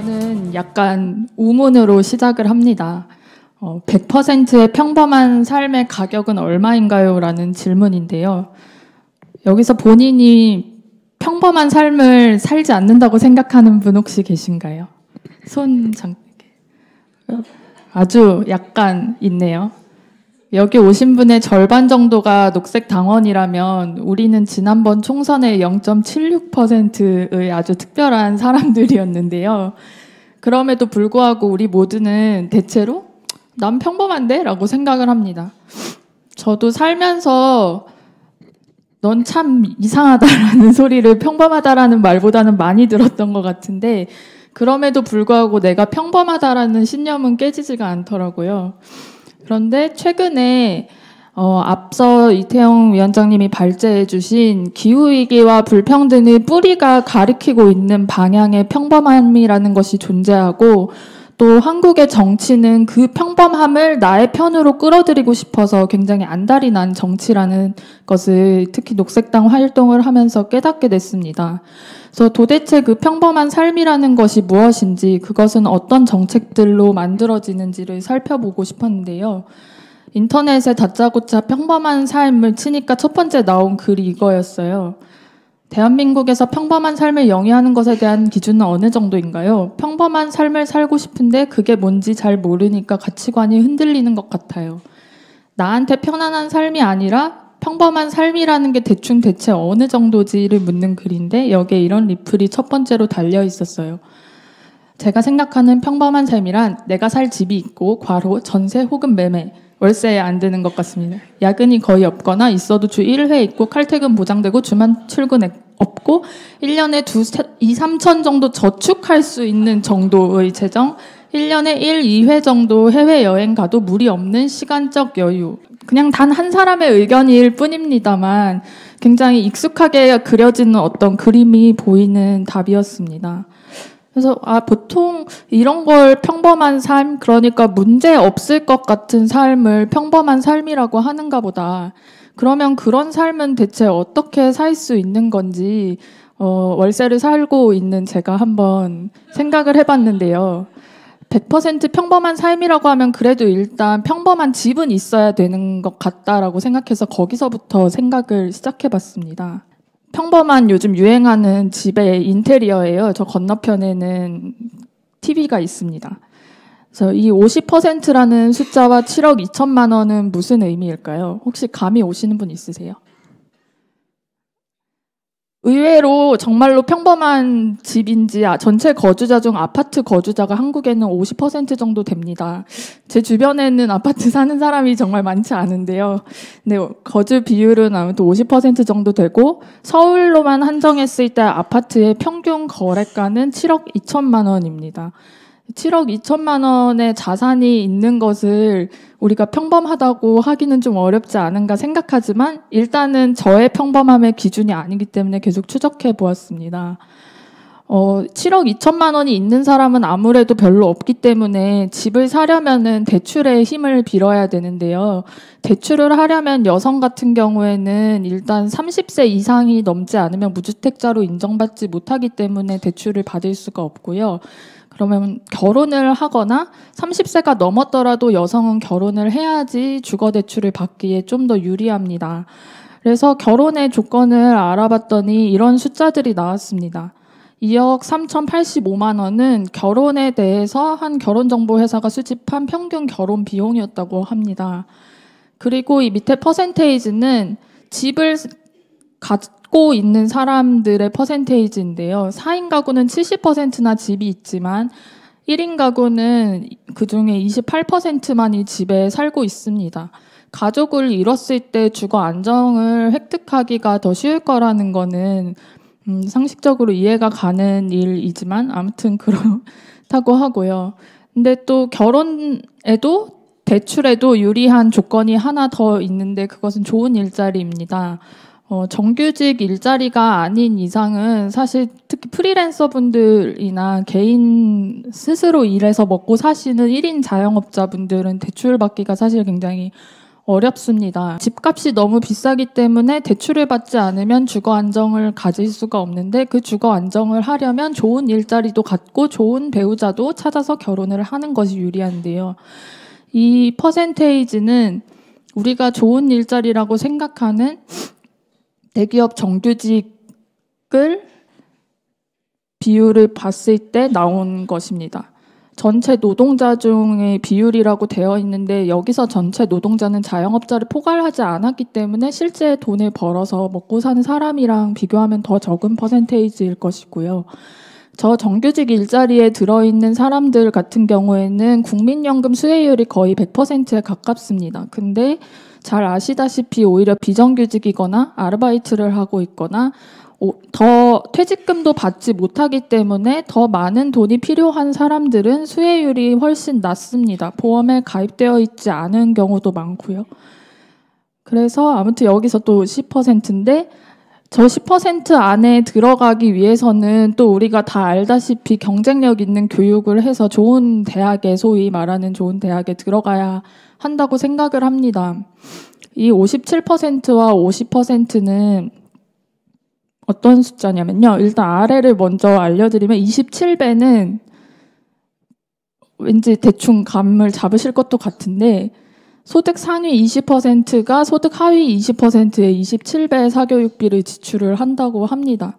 저는 약간 우문으로 시작을 합니다. 100%의 평범한 삶의 가격은 얼마인가요? 라는 질문인데요. 여기서 본인이 평범한 삶을 살지 않는다고 생각하는 분 혹시 계신가요? 아주 약간 있네요. 여기 오신 분의 절반 정도가 녹색당원이라면 우리는 지난번 총선의 0.76%의 아주 특별한 사람들이었는데요. 그럼에도 불구하고 우리 모두는 대체로 난 평범한데? 라고 생각을 합니다. 저도 살면서 넌 참 이상하다라는 소리를 평범하다라는 말보다는 많이 들었던 것 같은데 그럼에도 불구하고 내가 평범하다라는 신념은 깨지지가 않더라고요. 그런데 최근에 앞서 이태영 위원장님이 발제해 주신 기후위기와 불평등의 뿌리가 가리키고 있는 방향의 평범함이라는 것이 존재하고 또 한국의 정치는 그 평범함을 나의 편으로 끌어들이고 싶어서 굉장히 안달이 난 정치라는 것을 특히 녹색당 활동을 하면서 깨닫게 됐습니다. 그래서 도대체 그 평범한 삶이라는 것이 무엇인지 그것은 어떤 정책들로 만들어지는지를 살펴보고 싶었는데요. 인터넷에 다짜고짜 평범한 삶을 치니까 첫 번째 나온 글이 이거였어요. 대한민국에서 평범한 삶을 영위하는 것에 대한 기준은 어느 정도인가요? 평범한 삶을 살고 싶은데 그게 뭔지 잘 모르니까 가치관이 흔들리는 것 같아요. 나한테 편안한 삶이 아니라 평범한 삶이라는 게 대체 어느 정도지를 묻는 글인데 여기에 이런 리플이 첫 번째로 달려 있었어요. 제가 생각하는 평범한 삶이란 내가 살 집이 있고 괄호 전세 혹은 매매 월세에 안 드는 것 같습니다. 야근이 거의 없거나 있어도 주 1회 있고 칼퇴근 보장되고 주말 출근 없고 1년에 2, 3천 정도 저축할 수 있는 정도의 재정 1년에 1, 2회 정도 해외여행 가도 무리 없는 시간적 여유. 그냥 단 한 사람의 의견일 뿐입니다만 굉장히 익숙하게 그려지는 어떤 그림이 보이는 답이었습니다. 그래서 보통 이런 걸 평범한 삶, 그러니까 문제 없을 것 같은 삶을 평범한 삶이라고 하는가 보다. 그러면 그런 삶은 대체 어떻게 살 수 있는 건지 월세를 살고 있는 제가 한번 생각을 해봤는데요. 100% 평범한 삶이라고 하면 그래도 일단 평범한 집은 있어야 되는 것 같다라고 생각해서 거기서부터 생각을 시작해봤습니다. 평범한 요즘 유행하는 집의 인테리어예요. 저 건너편에는 TV가 있습니다. 그래서 이 50%라는 숫자와 7억 2천만 원은 무슨 의미일까요? 혹시 감이 오시는 분 있으세요? 의외로 정말로 평범한 집인지 전체 거주자 중 아파트 거주자가 한국에는 50% 정도 됩니다. 제 주변에는 아파트 사는 사람이 정말 많지 않은데요. 근데 거주 비율은 아무튼 50% 정도 되고 서울로만 한정했을 때 아파트의 평균 거래가는 7억 2천만 원입니다. 7억 2천만 원의 자산이 있는 것을 우리가 평범하다고 하기는 좀 어렵지 않은가 생각하지만 일단은 저의 평범함의 기준이 아니기 때문에 계속 추적해 보았습니다. 7억 2천만 원이 있는 사람은 아무래도 별로 없기 때문에 집을 사려면은 대출의 힘을 빌어야 되는데요. 대출을 하려면 여성 같은 경우에는 일단 30세 이상이 넘지 않으면 무주택자로 인정받지 못하기 때문에 대출을 받을 수가 없고요. 그러면 결혼을 하거나 30세가 넘었더라도 여성은 결혼을 해야지 주거대출을 받기에 좀 더 유리합니다. 그래서 결혼의 조건을 알아봤더니 이런 숫자들이 나왔습니다. 2억 3,085만 원은 결혼에 대해서 한 결혼정보회사가 수집한 평균 결혼 비용이었다고 합니다. 그리고 이 밑에 퍼센테이지는 집을 갖고 있는 사람들의 퍼센테이지인데요. 4인 가구는 70%나 집이 있지만 1인 가구는 그중에 28%만이 집에 살고 있습니다. 가족을 이뤘을 때 주거 안정을 획득하기가 더 쉬울 거라는 거는 상식적으로 이해가 가는 일이지만 아무튼 그렇다고 하고요. 근데 또 결혼에도 대출에도 유리한 조건이 하나 더 있는데 그것은 좋은 일자리입니다. 정규직 일자리가 아닌 이상은 사실 특히 프리랜서 분들이나 개인 스스로 일해서 먹고 사시는 1인 자영업자 분들은 대출 받기가 사실 굉장히 어렵습니다. 집값이 너무 비싸기 때문에 대출을 받지 않으면 주거 안정을 가질 수가 없는데 그 주거 안정을 하려면 좋은 일자리도 갖고 좋은 배우자도 찾아서 결혼을 하는 것이 유리한데요. 이 퍼센테이지는 우리가 좋은 일자리라고 생각하는 대기업 정규직을 비율을 봤을 때 나온 것입니다. 전체 노동자 중의 비율이라고 되어 있는데 여기서 전체 노동자는 자영업자를 포괄하지 않았기 때문에 실제 돈을 벌어서 먹고 사는 사람이랑 비교하면 더 적은 퍼센테이지일 것이고요. 저 정규직 일자리에 들어있는 사람들 같은 경우에는 국민연금 수혜율이 거의 100%에 가깝습니다. 근데 잘 아시다시피 오히려 비정규직이거나 아르바이트를 하고 있거나 더 퇴직금도 받지 못하기 때문에 더 많은 돈이 필요한 사람들은 수혜율이 훨씬 낮습니다. 보험에 가입되어 있지 않은 경우도 많고요. 그래서 아무튼 여기서 또 10%인데 저 10% 안에 들어가기 위해서는 또 우리가 다 알다시피 경쟁력 있는 교육을 해서 좋은 대학에 소위 말하는 좋은 대학에 들어가야 한다고 생각을 합니다. 이 57%와 50%는 어떤 숫자냐면요. 일단 아래를 먼저 알려드리면 27배는 왠지 대충 감을 잡으실 것도 같은데 소득 상위 20%가 소득 하위 20%의 27배 사교육비를 지출을 한다고 합니다.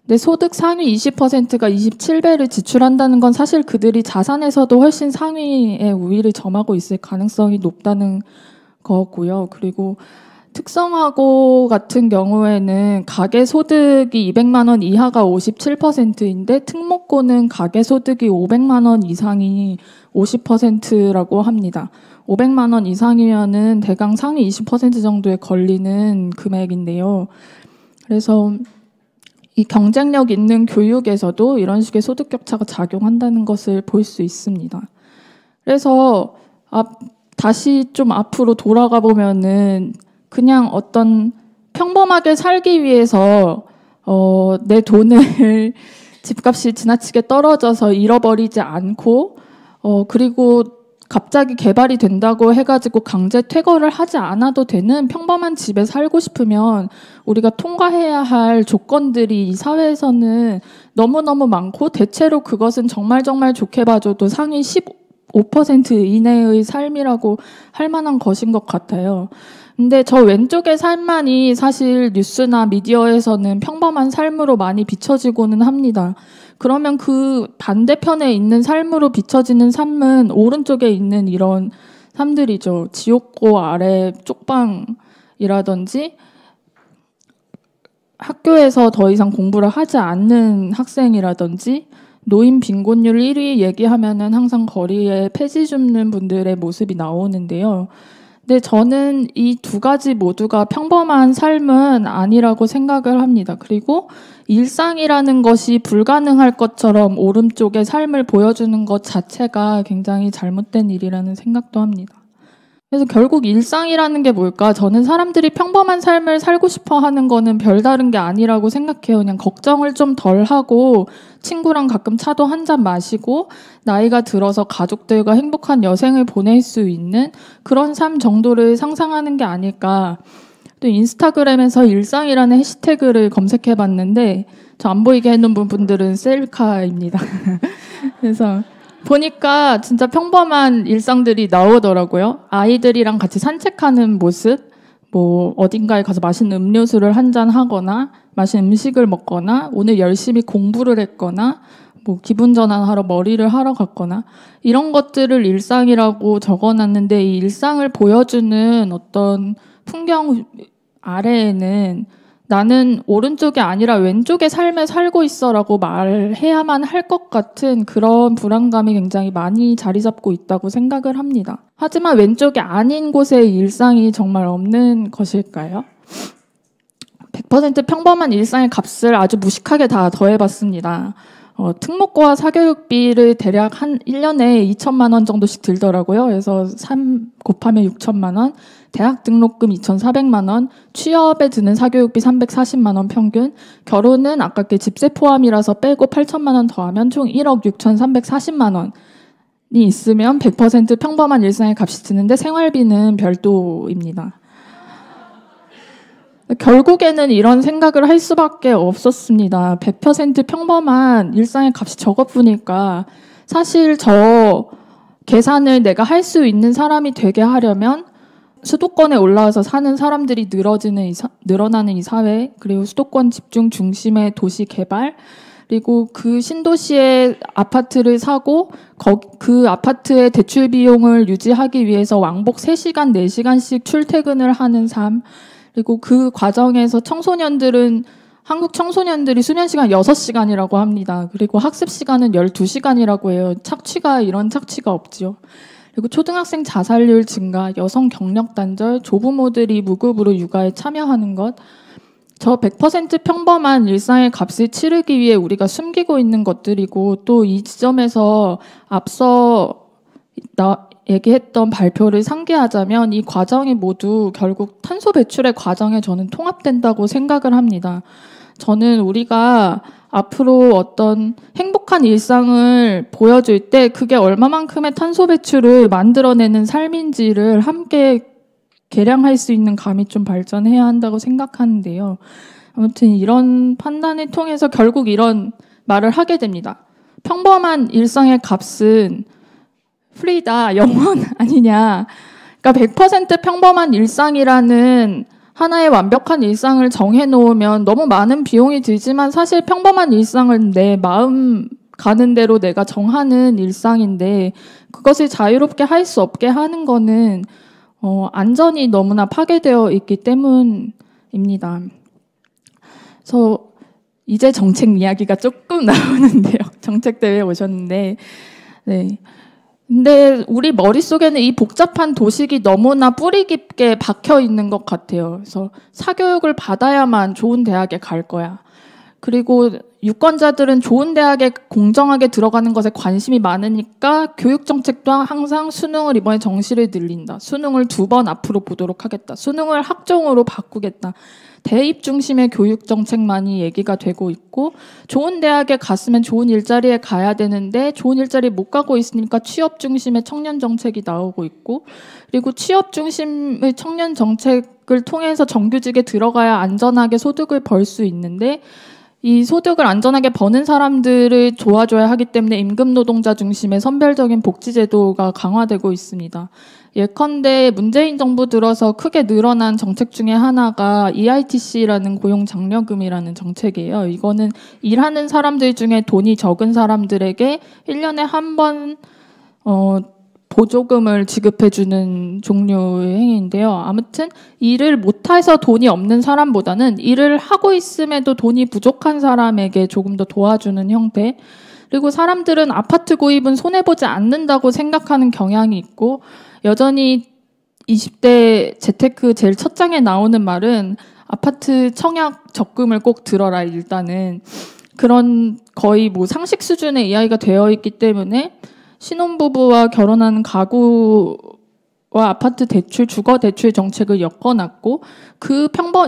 근데 소득 상위 20%가 27배를 지출한다는 건 사실 그들이 자산에서도 훨씬 상위의 우위를 점하고 있을 가능성이 높다는 거고요. 그리고 특성화고 같은 경우에는 가계 소득이 200만 원 이하가 57%인데 특목고는 가계 소득이 500만 원 이상이 50%라고 합니다. 500만 원 이상이면은 대강 상위 20% 정도에 걸리는 금액인데요. 그래서 이 경쟁력 있는 교육에서도 이런 식의 소득 격차가 작용한다는 것을 볼 수 있습니다. 그래서 다시 좀 앞으로 돌아가 보면은 그냥 어떤 평범하게 살기 위해서 내 돈을 집값이 지나치게 떨어져서 잃어버리지 않고 그리고 갑자기 개발이 된다고 해가지고 강제 퇴거를 하지 않아도 되는 평범한 집에 살고 싶으면 우리가 통과해야 할 조건들이 이 사회에서는 너무너무 많고 대체로 그것은 정말 좋게 봐줘도 상위 15% 이내의 삶이라고 할 만한 것인 것 같아요. 근데 저 왼쪽의 삶만이 사실 뉴스나 미디어에서는 평범한 삶으로 많이 비춰지고는 합니다. 그러면 그 반대편에 있는 삶으로 비춰지는 삶은 오른쪽에 있는 이런 삶들이죠. 지옥고 아래 쪽방이라든지 학교에서 더 이상 공부를 하지 않는 학생이라든지 노인 빈곤율 1위 얘기하면은 항상 거리에 폐지 줍는 분들의 모습이 나오는데요. 근데 저는 이 두 가지 모두가 평범한 삶은 아니라고 생각을 합니다. 그리고 일상이라는 것이 불가능할 것처럼 오른쪽의 삶을 보여주는 것 자체가 굉장히 잘못된 일이라는 생각도 합니다. 그래서 결국 일상이라는 게 뭘까? 저는 사람들이 평범한 삶을 살고 싶어 하는 거는 별다른 게 아니라고 생각해요. 그냥 걱정을 좀 덜 하고 친구랑 가끔 차도 한 잔 마시고 나이가 들어서 가족들과 행복한 여생을 보낼 수 있는 그런 삶 정도를 상상하는 게 아닐까. 또 인스타그램에서 일상이라는 해시태그를 검색해 봤는데 저 안 보이게 해놓은 분들은 셀카입니다. 그래서 보니까 진짜 평범한 일상들이 나오더라고요. 아이들이랑 같이 산책하는 모습, 뭐 어딘가에 가서 맛있는 음료수를 한잔 하거나 맛있는 음식을 먹거나 오늘 열심히 공부를 했거나 뭐 기분 전환하러 머리를 하러 갔거나 이런 것들을 일상이라고 적어놨는데 이 일상을 보여주는 어떤 풍경 아래에는 나는 오른쪽이 아니라 왼쪽의 삶에 살고 있어라고 말해야만 할 것 같은 그런 불안감이 굉장히 많이 자리 잡고 있다고 생각을 합니다. 하지만 왼쪽이 아닌 곳의 일상이 정말 없는 것일까요? 100% 평범한 일상의 값을 아주 무식하게 다 더해봤습니다. 특목고와 사교육비를 대략 한 1년에 2천만 원 정도씩 들더라고요. 그래서 3 곱하면 6천만 원, 대학 등록금 2,400만 원, 취업에 드는 사교육비 340만 원 평균, 결혼은 아깝게 집세 포함이라서 빼고 8천만 원 더하면 총 1억 6,340만 원. 있으면 100% 평범한 일상의 값이 드는데 생활비는 별도입니다. 결국에는 이런 생각을 할 수밖에 없었습니다. 100% 평범한 일상의 값이 저것뿐일까. 사실 저 계산을 내가 할 수 있는 사람이 되게 하려면 수도권에 올라와서 사는 사람들이 늘어나는 이 사회, 그리고 수도권 집중 중심의 도시 개발, 그리고 그 신도시의 아파트를 사고 그 아파트의 대출 비용을 유지하기 위해서 왕복 3시간, 4시간씩 출퇴근을 하는 삶, 그리고 그 과정에서 한국 청소년들이 수면 시간 6시간이라고 합니다. 그리고 학습 시간은 12시간이라고 해요. 이런 착취가 없지요. 그리고 초등학생 자살률 증가, 여성 경력 단절, 조부모들이 무급으로 육아에 참여하는 것, 저 100% 평범한 일상의 값을 치르기 위해 우리가 숨기고 있는 것들이고, 또 이 지점에서 앞서 얘기했던 발표를 상기하자면 이 과정이 모두 결국 탄소 배출의 과정에 저는 통합된다고 생각을 합니다. 저는 우리가 앞으로 어떤 행복한 일상을 보여줄 때 그게 얼마만큼의 탄소 배출을 만들어내는 삶인지를 함께 계량할 수 있는 감이 좀 발전해야 한다고 생각하는데요. 아무튼 이런 판단을 통해서 결국 이런 말을 하게 됩니다. 평범한 일상의 값은 프리다, 영원 아니냐. 그러니까 100% 평범한 일상이라는 하나의 완벽한 일상을 정해놓으면 너무 많은 비용이 들지만 사실 평범한 일상은 내 마음 가는 대로 내가 정하는 일상인데 그것을 자유롭게 할 수 없게 하는 거는 안전이 너무나 파괴되어 있기 때문입니다. 그래서 이제 정책 이야기가 조금 나오는데요. 정책대회에 오셨는데 네. 근데 우리 머릿속에는 이 복잡한 도식이 너무나 뿌리 깊게 박혀 있는 것 같아요. 그래서 사교육을 받아야만 좋은 대학에 갈 거야. 그리고 유권자들은 좋은 대학에 공정하게 들어가는 것에 관심이 많으니까 교육정책도 항상 수능을 이번에 정시를 늘린다. 수능을 2번 앞으로 보도록 하겠다. 수능을 학종으로 바꾸겠다. 대입 중심의 교육정책만이 얘기가 되고 있고 좋은 대학에 갔으면 좋은 일자리에 가야 되는데 좋은 일자리에 못 가고 있으니까 취업 중심의 청년 정책이 나오고 있고 그리고 취업 중심의 청년 정책을 통해서 정규직에 들어가야 안전하게 소득을 벌 수 있는데 이 소득을 안전하게 버는 사람들을 도와줘야 하기 때문에 임금 노동자 중심의 선별적인 복지제도가 강화되고 있습니다. 예컨대 문재인 정부 들어서 크게 늘어난 정책 중에 하나가 EITC라는 고용장려금이라는 정책이에요. 이거는 일하는 사람들 중에 돈이 적은 사람들에게 1년에 한 번 보조금을 지급해주는 종류의 행위인데요. 아무튼 일을 못해서 돈이 없는 사람보다는 일을 하고 있음에도 돈이 부족한 사람에게 조금 더 도와주는 형태. 그리고 사람들은 아파트 구입은 손해보지 않는다고 생각하는 경향이 있고 여전히 20대 재테크 제일 첫 장에 나오는 말은 아파트 청약 적금을 꼭 들어라 일단은. 그런 거의 뭐 상식 수준의 이야기가 되어 있기 때문에 신혼부부와 결혼하는 가구와 아파트 대출, 주거 대출 정책을 엮어놨고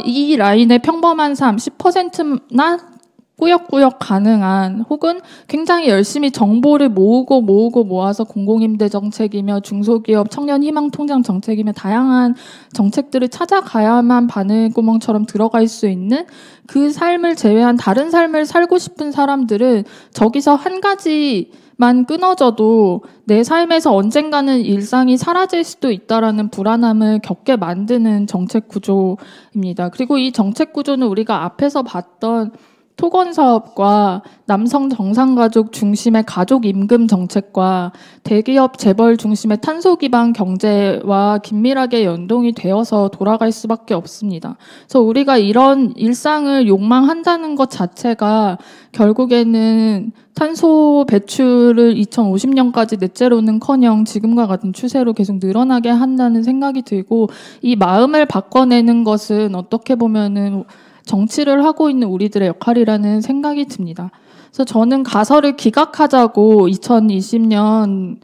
이 라인의 평범한 삶 10%나 꾸역꾸역 가능한 혹은 굉장히 열심히 정보를 모아서 공공임대 정책이며 중소기업 청년희망통장 정책이며 다양한 정책들을 찾아가야만 바늘구멍처럼 들어갈 수 있는 그 삶을 제외한 다른 삶을 살고 싶은 사람들은 저기서 한 가지만 끊어져도 내 삶에서 언젠가는 일상이 사라질 수도 있다라는 불안함을 겪게 만드는 정책 구조입니다. 그리고 이 정책 구조는 우리가 앞에서 봤던 토건 사업과 남성 정상가족 중심의 가족 임금 정책과 대기업 재벌 중심의 탄소 기반 경제와 긴밀하게 연동이 되어서 돌아갈 수밖에 없습니다. 그래서 우리가 이런 일상을 욕망한다는 것 자체가 결국에는 탄소 배출을 2050년까지 넷제로는커녕 지금과 같은 추세로 계속 늘어나게 한다는 생각이 들고 이 마음을 바꿔내는 것은 어떻게 보면은 정치를 하고 있는 우리들의 역할이라는 생각이 듭니다. 그래서 저는 가설을 기각하자고 2020년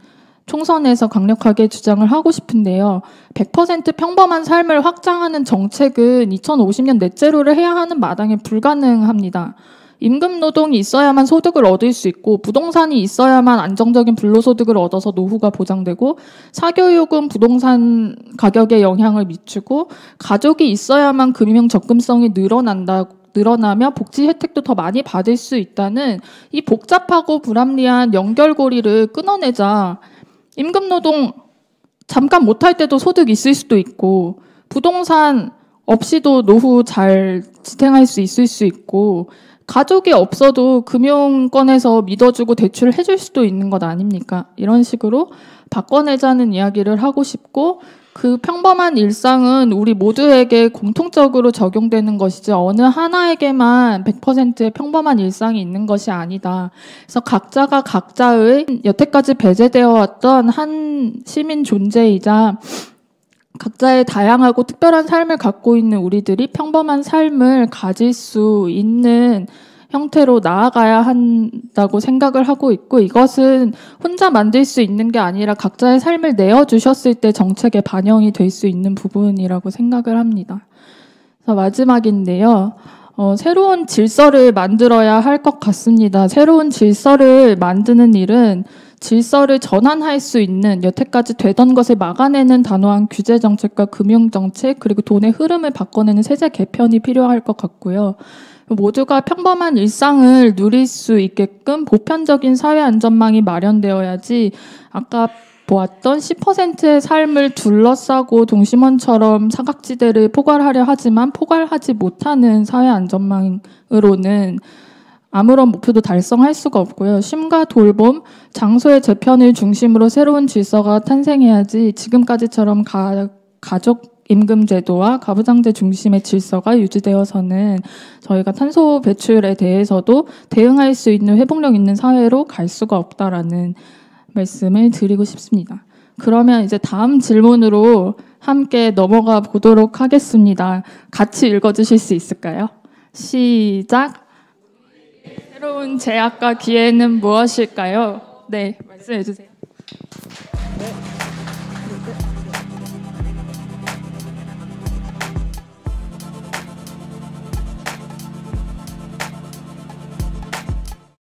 총선에서 강력하게 주장을 하고 싶은데요. 100% 평범한 삶을 확장하는 정책은 2050년 넷제로를 해야 하는 마당에 불가능합니다. 임금 노동이 있어야만 소득을 얻을 수 있고 부동산이 있어야만 안정적인 불로소득을 얻어서 노후가 보장되고 사교육은 부동산 가격에 영향을 미치고 가족이 있어야만 금융 접근성이 늘어나며 복지 혜택도 더 많이 받을 수 있다는 이 복잡하고 불합리한 연결고리를 끊어내자. 임금 노동 잠깐 못할 때도 소득 있을 수도 있고 부동산 없이도 노후 잘 지탱할 수 있을 수 있고 가족이 없어도 금융권에서 믿어주고 대출을 해줄 수도 있는 것 아닙니까? 이런 식으로 바꿔내자는 이야기를 하고 싶고 그 평범한 일상은 우리 모두에게 공통적으로 적용되는 것이지 어느 하나에게만 100%의 평범한 일상이 있는 것이 아니다. 그래서 각자가 각자의 여태까지 배제되어 왔던 한 시민 존재이자 각자의 다양하고 특별한 삶을 갖고 있는 우리들이 평범한 삶을 가질 수 있는 형태로 나아가야 한다고 생각을 하고 있고 이것은 혼자 만들 수 있는 게 아니라 각자의 삶을 내어주셨을 때 정책에 반영이 될 수 있는 부분이라고 생각을 합니다. 그래서 마지막인데요. 새로운 질서를 만들어야 할 것 같습니다. 새로운 질서를 만드는 일은 질서를 전환할 수 있는 여태까지 되던 것을 막아내는 단호한 규제정책과 금융정책 그리고 돈의 흐름을 바꿔내는 세제 개편이 필요할 것 같고요. 모두가 평범한 일상을 누릴 수 있게끔 보편적인 사회 안전망이 마련되어야지 아까 보았던 10%의 삶을 둘러싸고 동심원처럼 사각지대를 포괄하려 하지만 포괄하지 못하는 사회 안전망으로는 아무런 목표도 달성할 수가 없고요. 쉼과 돌봄, 장소의 재편을 중심으로 새로운 질서가 탄생해야지 지금까지처럼 가족 임금제도와 가부장제 중심의 질서가 유지되어서는 저희가 탄소 배출에 대해서도 대응할 수 있는 회복력 있는 사회로 갈 수가 없다라는 말씀을 드리고 싶습니다. 그러면 이제 다음 질문으로 함께 넘어가 보도록 하겠습니다. 같이 읽어주실 수 있을까요? 시작! 새로운 제약과 기회는 무엇일까요? 네, 말씀해 주세요. 네.